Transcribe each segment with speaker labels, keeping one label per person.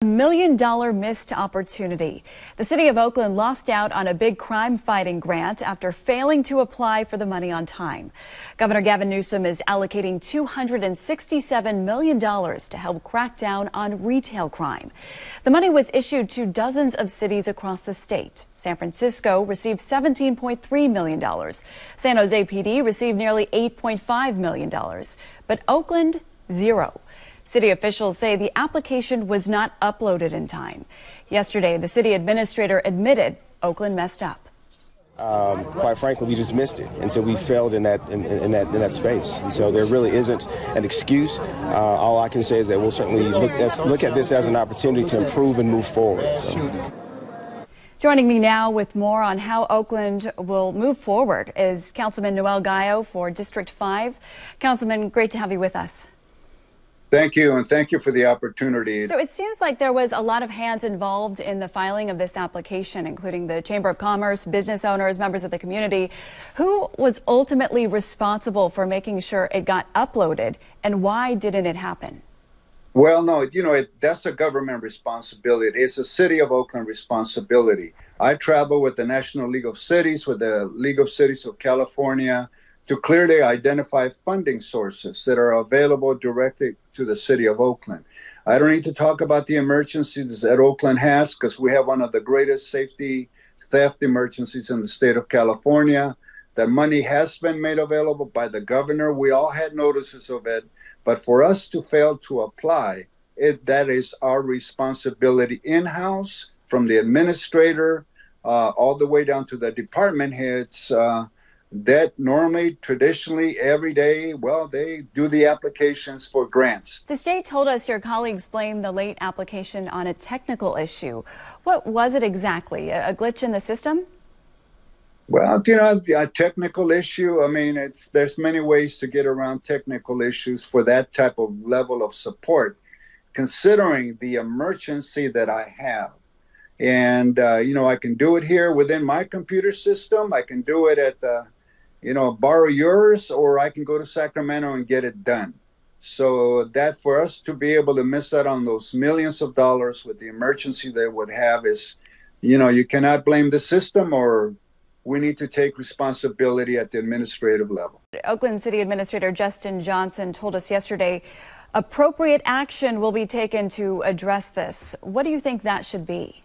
Speaker 1: $1 million missed opportunity. The City of Oakland lost out on a big crime-fighting grant after failing to apply for the money on time. Governor Gavin Newsom is allocating $267 million to help crack down on retail crime. The money was issued to dozens of cities across the state. San Francisco received $17.3 million. San Jose PD received nearly $8.5 million. But Oakland, zero. City officials say the application was not uploaded in time. Yesterday, the city administrator admitted Oakland messed up.
Speaker 2: Quite frankly, we just missed it, and so we failed in that space. And so there really isn't an excuse. All I can say is that we'll certainly look at this as an opportunity to improve and move forward. So.
Speaker 1: Joining me now with more on how Oakland will move forward is Councilman Noel Gallo for District 5. Councilman, great to have you with us.
Speaker 3: Thank you, and thank you for the opportunity.
Speaker 1: So it seems like there was a lot of hands involved in the filing of this application, including the Chamber of Commerce, business owners, members of the community. Who was ultimately responsible for making sure it got uploaded, and why didn't it happen?
Speaker 3: Well, no, that's a government responsibility. It's a City of Oakland responsibility. I travel with the National League of Cities, with the League of Cities of California, to clearly identify funding sources that are available directly to the City of Oakland. I don't need to talk about the emergencies that Oakland has, because we have one of the greatest safety theft emergencies in the state of California. The money has been made available by the governor. We all had notices of it. But for us to fail to apply, that is our responsibility in-house, from the administrator all the way down to the department heads. That normally, traditionally, every day, well, they do the applications for grants.
Speaker 1: The state told us your colleagues blamed the late application on a technical issue. What was it exactly? A glitch in the system?
Speaker 3: Well, a technical issue, I mean, there's many ways to get around technical issues for that type of level of support, considering the emergency that I have. And, I can do it here within my computer system. I can do it at the borrow yours, or I can go to Sacramento and get it done. So that for us to be able to miss out on those millions of dollars with the emergency they would have is, you cannot blame the system, or we need to take responsibility at the administrative level.
Speaker 1: Oakland City Administrator Justin Johnson told us yesterday appropriate action will be taken to address this. What do you think that should be?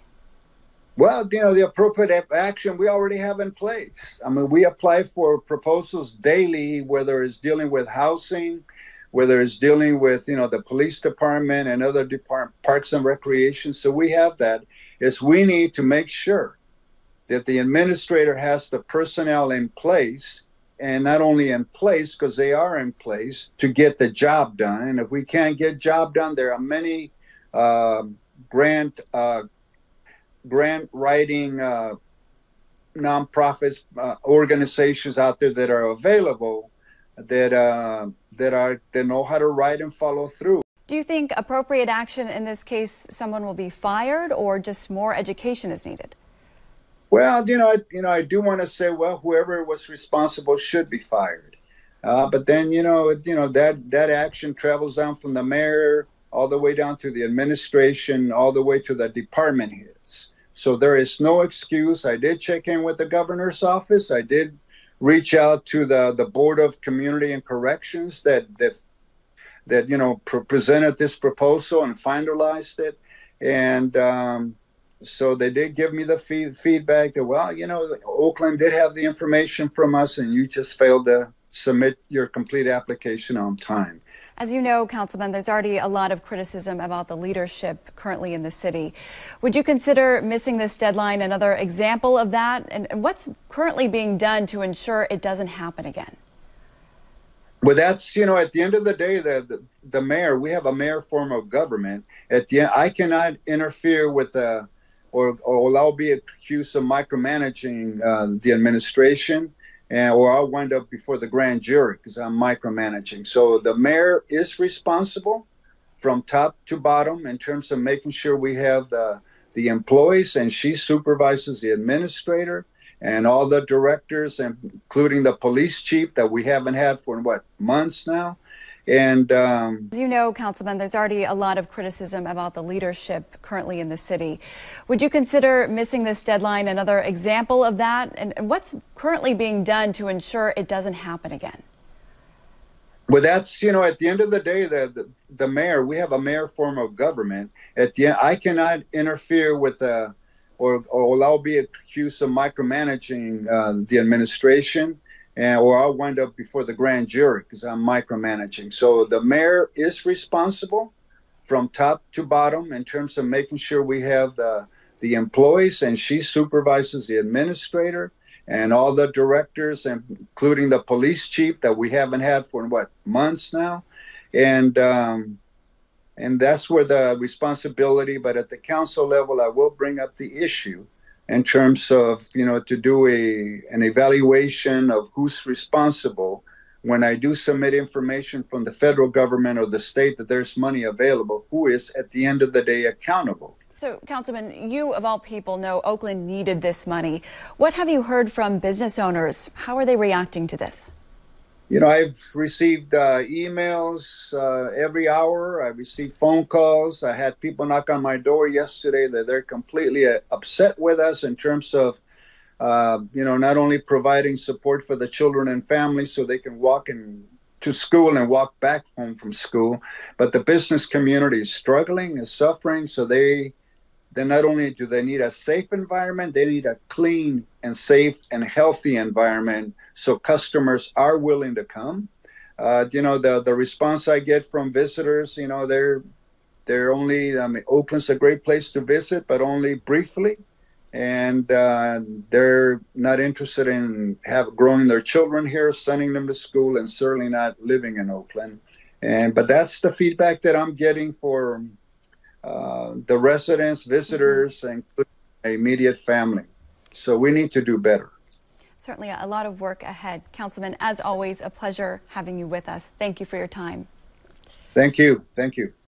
Speaker 3: Well, the appropriate action we already have in place. I mean, we apply for proposals daily, whether it's dealing with housing, whether it's dealing with, the police department and other parks and recreation. So we have that. We need to make sure that the administrator has the personnel in place, and not only in place, because they are in place, to get the job done. And if we can't get job done, there are many grant writing nonprofits, organizations out there that are available that know how to write and follow through.
Speaker 1: Do you think appropriate action in this case, someone will be fired, or just more education is needed?
Speaker 3: Well, I do want to say, well, whoever was responsible should be fired. But then, that action travels down from the mayor all the way down to the administration, all the way to the department heads. So there is no excuse. I did check in with the governor's office. I did reach out to the Board of Community and Corrections that presented this proposal and finalized it. And so they did give me the feedback that, well, Oakland did have the information from us, and you just failed to submit your complete application on time.
Speaker 1: As you know, Councilman, there's already a lot of criticism about the leadership currently in the city. Would you consider missing this deadline another example of that? And what's currently being done to ensure it doesn't happen again?
Speaker 3: Well, that's, at the end of the day, the mayor, we have a mayor form of government. At the end, I cannot interfere with or I'll be accused of micromanaging the administration. Or I'll wind up before the grand jury because I'm micromanaging. So the mayor is responsible from top to bottom in terms of making sure we have the employees, and she supervises the administrator and all the directors, including the police chief that we haven't had for, months now. And
Speaker 1: as you know, Councilman, there's already a lot of criticism about the leadership currently in the city. Would you consider missing this deadline another example of that? And what's currently being done to ensure it doesn't happen again?
Speaker 3: well, that's, at the end of the day, the mayor, we have a mayor form of government. At the end, I cannot interfere with or I'll be accused of micromanaging the administration, or I'll wind up before the grand jury because I'm micromanaging. So the mayor is responsible from top to bottom in terms of making sure we have the employees, and she supervises the administrator and all the directors, including the police chief that we haven't had for months now, and that's where the responsibility. But at the council level, I will bring up the issue in terms of, to do an evaluation of who's responsible when I do submit information from the federal government or the state that there's money available, who is at the end of the day accountable.
Speaker 1: So, Councilman, you of all people know Oakland needed this money. What have you heard from business owners? How are they reacting to this?
Speaker 3: I've received emails every hour. I received phone calls. I had people knock on my door yesterday that they're completely upset with us in terms of, not only providing support for the children and families so they can walk to school and walk back home from school, but the business community is struggling, is suffering. So they not only do they need a safe environment, they need a clean and safe and healthy environment so customers are willing to come. The response I get from visitors, they're only, Oakland's a great place to visit, but only briefly. And they're not interested in growing their children here, sending them to school, and certainly not living in Oakland. But that's the feedback that I'm getting for the residents, visitors, and my immediate family. So we need to do better.
Speaker 1: Certainly a lot of work ahead. Councilman, as always, a pleasure having you with us. Thank you for your time.
Speaker 3: Thank you. Thank you.